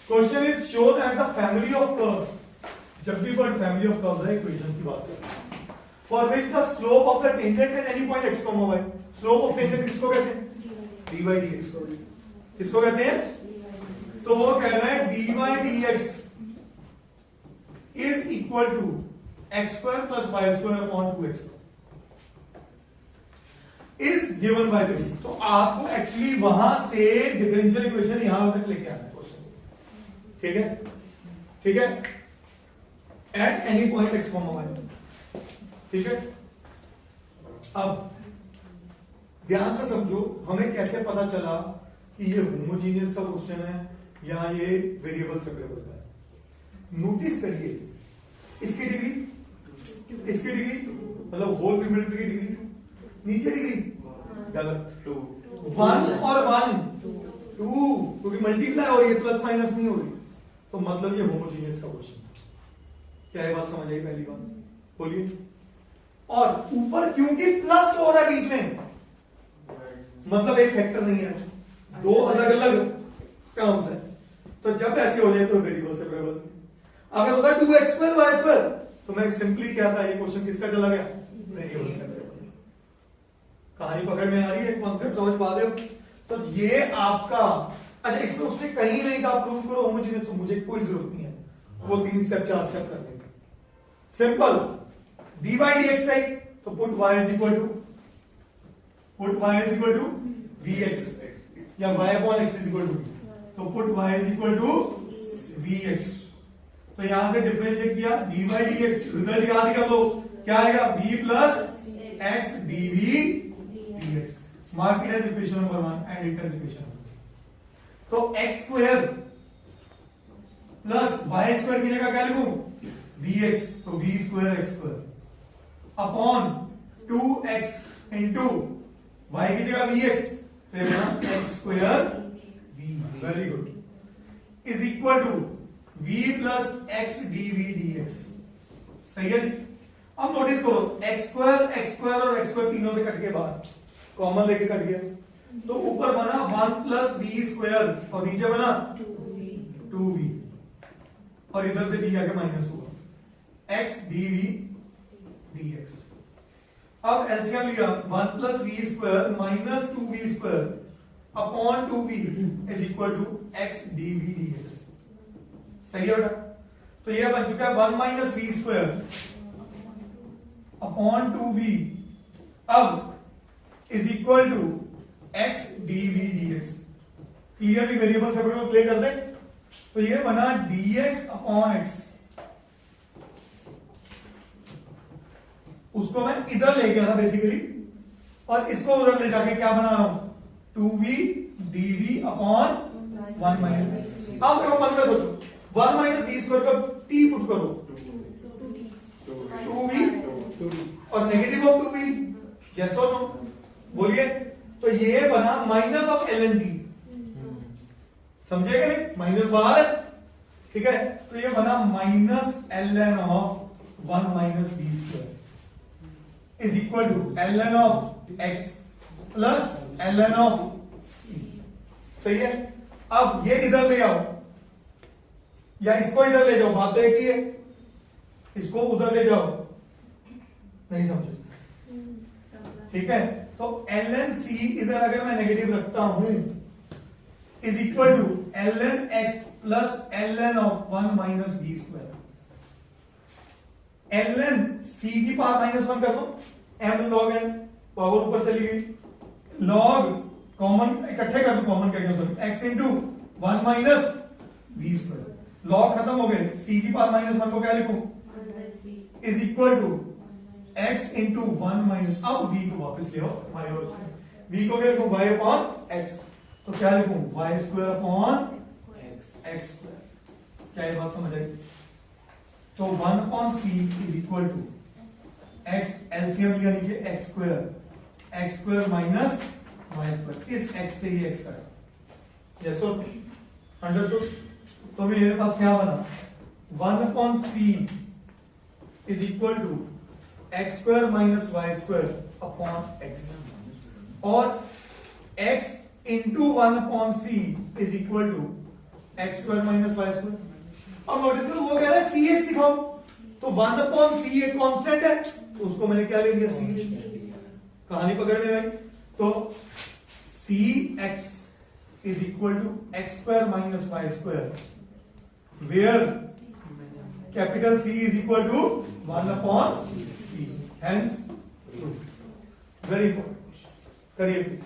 Question is show that the family of curves, जब भी word family of curves है equations की बात करते हैं, for which the slope of the tangent at any point x, y, slope of tangent किसको कहते हैं? dy dx किसको कहते हैं? तो वो कह रहे हैं dy dx is equal to x square plus y square upon 2x is given by this. तो आपको एक्चुअली वहां से डिफरेंशियल इक्वेशन यहां तक लेके आना है क्वेश्चन, ठीक है? ठीक है, at any point x, y, ठीक है? अब ध्यान से समझो, हमें कैसे पता चला कि ये होमोजीनियस का क्वेश्चन है या ये वेरिएबल सेपरेबल का है? नोटिस करिए, इसकी डिग्री मतलब होल न्यूमरेटर की डिग्री नीचे डिग्री गलत, 1 और 1 2, क्योंकि मल्टीप्लाई हो रही है, प्लस माइनस नहीं हो रही, तो मतलब ये होमोजीनियस का क्वेश्चन। क्या ये बात समझ आई? पहली बात बोलिए। और ऊपर क्योंकि प्लस हो रहा है बीच में, मतलब एक फैक्टर नहीं है, दो अलग अलग टर्म्स है, तो जब ऐसे हो जाए तो वेरिएबल सेपरेबल। अगर होता 2x स्क्वायर y स्क्वायर तो मैं सिंपली क्या था, ये क्वेश्चन किसका चला गया? Variable separable. कहानी पकड़ में आ रही है, कॉन्सेप्ट समझ पा रहे हो? तो ये आपका, अच्छा इसमें उसने कहीं नहीं कहा प्रूव करो होमोजेनियस, तो मुझे कोई जरूरत नहीं है, वो 3 स्टेप 4 स्टेप कर लेंगे। सिंपल dy dx टाइप, तो put y is equal to vx या y upon x is equal to, तो put y is equal to vx। तो यहां से डिफरेंशिएट किया, dy dx, रिजल्ट याद कर लो, क्या आएगा? v plus x dv dx। Mark it as equation number 1 and it as equation number 2। तो x square plus y square की जगह क्या लिखूं? vx, तो v square x square upon 2x into y की जगह vx, तो ये बना x square v, very good, is equal to v plus x dv dx। सही है जी? अब नोटिस करो, x स्क्वायर और x स्क्वायर तीनों से कट के बाहर, कॉमन लेके कट गया, तो ऊपर बना 1 प्लस v स्क्वायर और नीचे बना 2v, और इधर से v आके माइनस हुआ, x dv dx। अब एलसीएम लिया, 1 plus v square minus 2v square upon 2v is equal to x dv dx। सही है बेटा? तो यह बन चुका है 1 minus v square upon 2v अब is equal to x dv dx। Clearly variable separable play कर दे, तो ये बना dx अपॉन x, उसको मैं इधर ले गया था बेसिकली, और इसको उधर ले जाके क्या बना रहा हूं? 2v dv upon 1 minus. अब देखो मन में सोचो, 1 माइनस v स्क्वायर का t पुट करो, 2v और नेगेटिव ऑफ 2v, यस और नो? बोलिए। तो ये बना माइनस ऑफ ln t, समझेगा नहीं? माइनस बाहर है, ठीक है? तो ये बना minus ln of 1 minus v square is equal to ln of x plus ln of c। सही है? अब ये इधर ले आओ या इसको इधर ले जाओ, बात तो एक ही है, इसको उधर ले जाओ, नहीं समझे? ठीक है? तो ln c इधर अगर मैं नेगेटिव रखता हूं is equal to ln x plus ln of 1 minus v square. ln c की पावर -1 कर दो, m log n, पावर ऊपर चली गई, log कॉमन इकट्ठे कर दो, कॉमन करके sorry, x into 1 minus v square, log खत्म हो गए, c की पावर -1 को क्या लिखूं? Is equal to x into 1 minus, अब v को वापस ले आओ, y और v को क्या लिखूं? y अपॉन x, तो क्या लिखूं? y square upon x square. क्या ये बात समझ आई? तो 1 upon c is equal to x, LCM लिया नीचे, x square minus y square, इस x से ये x कटा, यस और अंडरस्टूड? तो मेरे पास क्या बना? 1 upon c is equal to x square minus y square upon x, और x into 1 upon c is equal to x square minus Y square. अब नोटिस करो वो कह रहा है सी एक्स दिखाओ, तो 1/c एक कांस्टेंट है, तो उसको मैंने क्या ले लिया सी एच। कहानी पकड़ में भाई, तो c x is equal to x square minus Y square, where capital C is equal to 1/c, hence very important question. करिए प्लीज।